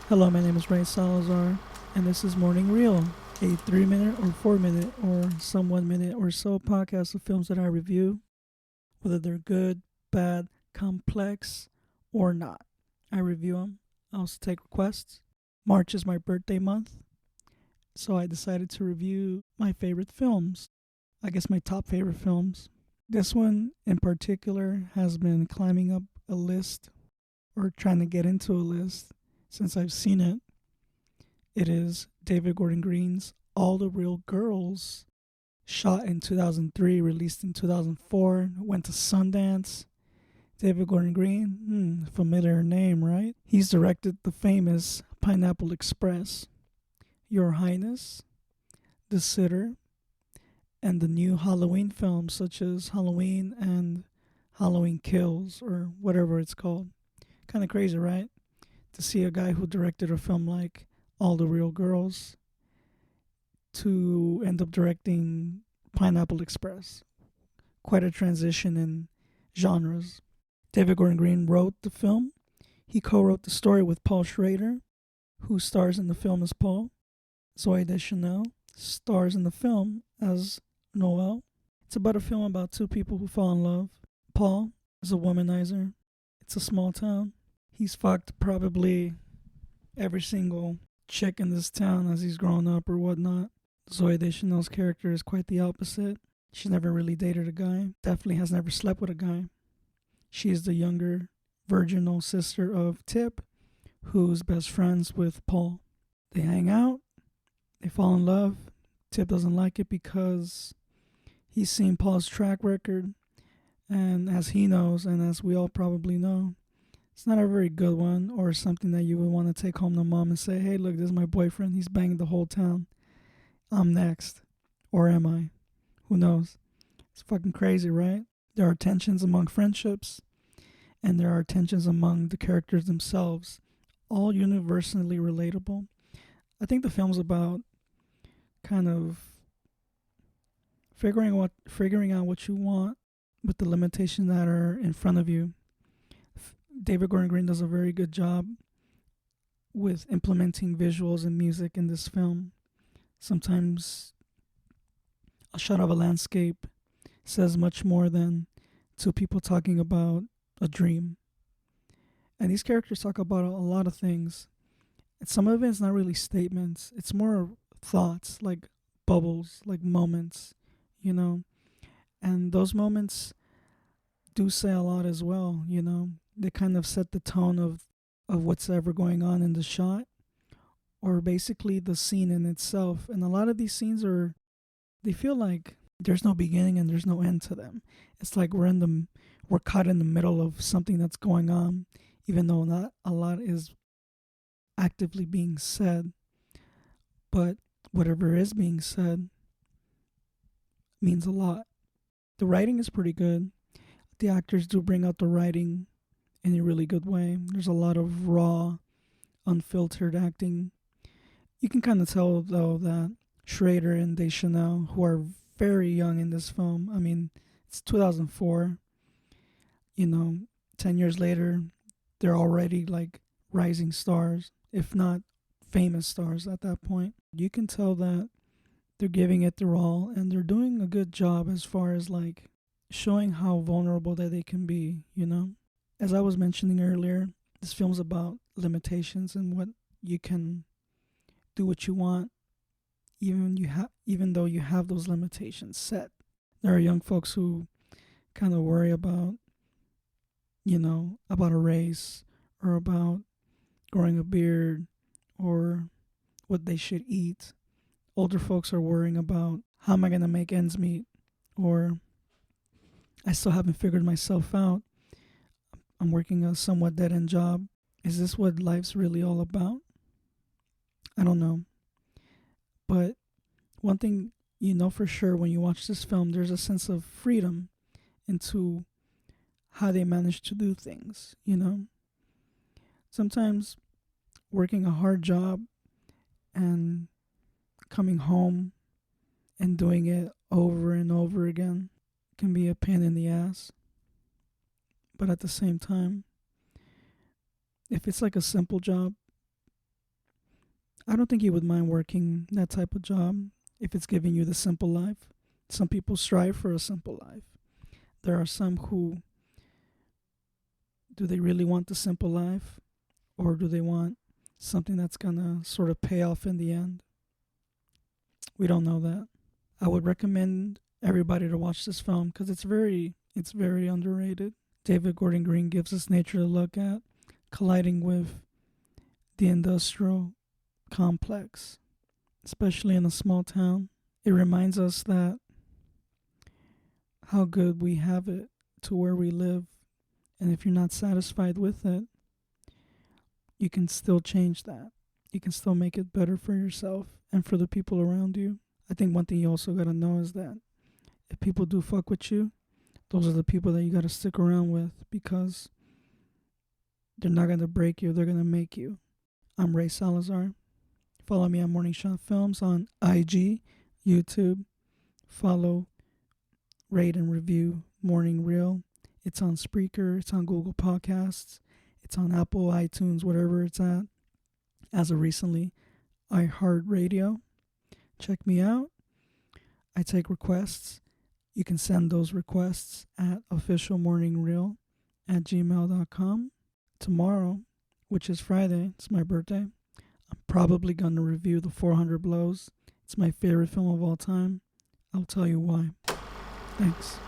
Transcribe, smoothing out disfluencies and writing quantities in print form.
Hello, my name is Ray Salazar, and this is Morning Reel, a 3 minute or 4 minute or some 1 minute or so podcast of films that I review, whether they're good, bad, complex, or not. I review them. I also take requests. March is my birthday month, so I decided to review my favorite films. I guess my top favorite films. This one in particular has been climbing up a list or trying to get into a list since I've seen it. It is David Gordon Green's All the Real Girls, shot in 2003, released in 2004, went to Sundance. David Gordon Green, familiar name, right? He's directed the famous Pineapple Express, Your Highness, The Sitter, and the new Halloween films such as Halloween and Halloween Kills, or whatever it's called. Kind of crazy, right? To see a guy who directed a film like All the Real Girls to end up directing Pineapple Express. Quite a transition in genres. David Gordon Green wrote the film. He co-wrote the story with Paul Schrader, who stars in the film as Paul. Zoe Deschanel stars in the film as Noel. It's about a film about two people who fall in love. Paul is a womanizer. It's a small town. He's fucked probably every single chick in this town as he's grown up or whatnot. Zoe Deschanel's character is quite the opposite. She's never really dated a guy. Definitely has never slept with a guy. She is the younger virginal sister of Tip, who's best friends with Paul. They hang out. They fall in love. Tip doesn't like it because he's seen Paul's track record. And as he knows, and as we all probably know, it's not a very good one, or something that you would want to take home to mom and say, hey, look, this is my boyfriend. He's banging the whole town. I'm next. Or am I? Who knows? It's fucking crazy, right? There are tensions among friendships, and there are tensions among the characters themselves, all universally relatable. I think the film's about kind of figuring out what you want with the limitations that are in front of you. David Gordon Green does a very good job with implementing visuals and music in this film. Sometimes a shot of a landscape says much more than two people talking about a dream. And these characters talk about a lot of things. And some of it is not really statements. It's more thoughts, like bubbles, like moments, you know. And those moments do say a lot as well, you know. They kind of set the tone of what's ever going on in the shot, or basically the scene in itself. And a lot of these scenes they feel like there's no beginning and there's no end to them. It's like we're caught in the middle of something that's going on, even though not a lot is actively being said. But whatever is being said means a lot. The writing is pretty good. The actors do bring out the writing in a really good way. There's a lot of raw, unfiltered acting. You can kind of tell, though, that Schrader and Deschanel, who are very young in this film, I mean, it's 2004, 10 years later, they're already like rising stars, if not famous stars at that point. You can tell that they're giving it their all, and they're doing a good job as far as like showing how vulnerable that they can be, As I was mentioning earlier, this film's about limitations and what you can do what you want, even though you have those limitations set. There are young folks who kind of worry about, about a race or about growing a beard or what they should eat. Older folks are worrying about how am I going to make ends meet, or I still haven't figured myself out. I'm working a somewhat dead-end job. Is this what life's really all about? I don't know. But one thing you know for sure when you watch this film, there's a sense of freedom into how they manage to do things, Sometimes working a hard job and coming home and doing it over and over again can be a pain in the ass. But at the same time, if it's like a simple job, I don't think you would mind working that type of job if it's giving you the simple life. Some people strive for a simple life. There are some who, do they really want the simple life, or do they want something that's gonna sort of pay off in the end? We don't know that. I would recommend everybody to watch this film because it's very underrated. David Gordon Green gives us nature to look at, colliding with the industrial complex, especially in a small town. It reminds us that how good we have it to where we live, and if you're not satisfied with it, you can still change that. You can still make it better for yourself and for the people around you. I think one thing you also gotta know is that if people do fuck with you, those are the people that you gotta stick around with because they're not gonna break you, they're gonna make you. I'm Ray Salazar. Follow me on Morning Shot Films on IG, YouTube. Follow, rate, and review Morning Reel. It's on Spreaker, it's on Google Podcasts, it's on Apple, iTunes, whatever it's at. As of recently, iHeartRadio. Check me out. I take requests. You can send those requests at officialmorningreel@gmail.com. Tomorrow, which is Friday, it's my birthday, I'm probably going to review The 400 Blows. It's my favorite film of all time. I'll tell you why. Thanks.